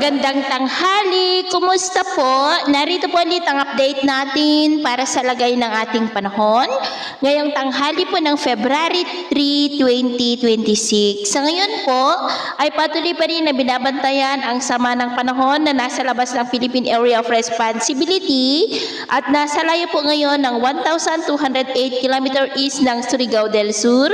Magandang tanghali! Kumusta po? Narito po ulit ang update natin para sa lagay ng ating panahon. Ngayong tanghali po ng February 3, 2026. Sa ngayon po ay patuloy pa rin na binabantayan ang sama ng panahon na nasa labas ng Philippine Area of Responsibility at nasa layo po ngayon ng 1,208 km east ng Surigao del Sur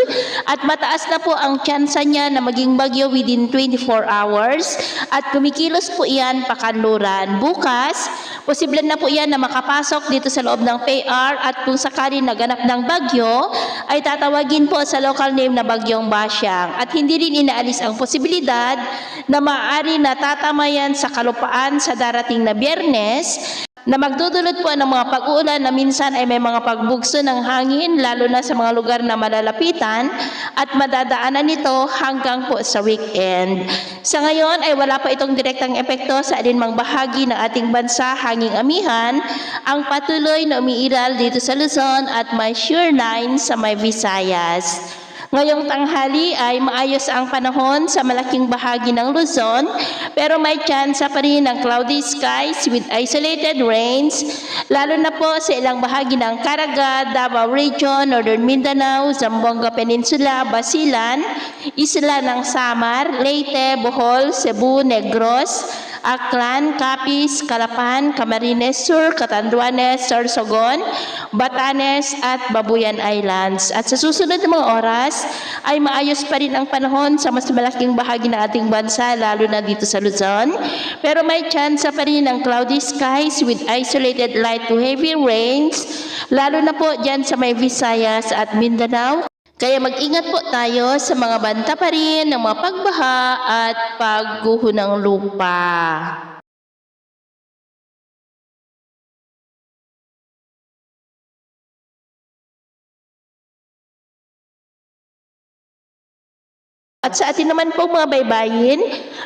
at mataas na po ang tsansa niya na maging bagyo within 24 hours at kumikilos po iyan pakanluran. Bukas, posible na po iyan na makapasok dito sa loob ng PAR at kung sakali naganap ng bagyo, ay tatawagin po sa local name na Bagyong Basyang. At hindi rin inaalis ang posibilidad na maaari na tatamayan sa kalupaan sa darating na Biyernes na magdudulot po ng mga pag-uulan na minsan ay may mga pagbugso ng hangin lalo na sa mga lugar na malalapitan at madadaanan nito hanggang po sa weekend. Sa ngayon ay wala pa itong direktang epekto sa alinmang bahagi ng ating bansa hanging amihan ang patuloy na umiiral dito sa Luzon at may shoreline sa may Visayas. Ngayong tanghali ay maayos ang panahon sa malaking bahagi ng Luzon pero may tsansa pa rin ng cloudy skies with isolated rains lalo na po sa ilang bahagi ng Caraga, Davao Region, Northern Mindanao, Zamboanga Peninsula, Basilan, Isla ng Samar, Leyte, Bohol, Cebu, Negros, Aklan, Capiz, Calapan, Camarines Sur, Catanduanes, Sorsogon, Batanes at Babuyan Islands. At sa susunod na mga oras ay maayos pa rin ang panahon sa mas malaking bahagi ng ating bansa lalo na dito sa Luzon. Pero may tsansa pa rin ng cloudy skies with isolated light to heavy rains lalo na po dyan sa may Visayas at Mindanao. Kaya mag-ingat po tayo sa mga banta pa rin ng mga pagbaha at pagguho ng lupa. At sa atin naman po mga baybayin,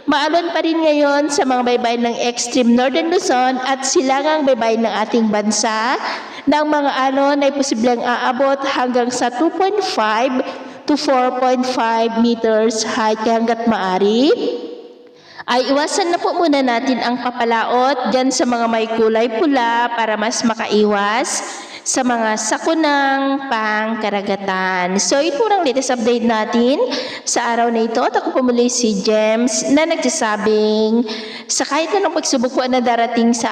maalon pa rin ngayon sa mga baybayin ng extreme Northern Luzon at silangang baybayin ng ating bansa ng mga alon ay posibleng aabot hanggang sa 2.5 to 4.5 meters height hanggat maaari. Ay iwasan na po muna natin ang papalaot dyan sa mga may kulay pula para mas makaiwas sa mga sakunang pangkaragatan. So ito ang latest update natin sa araw na ito. At ako po muli si James na nagsasabing sa kahit anong pagsubok po na darating sa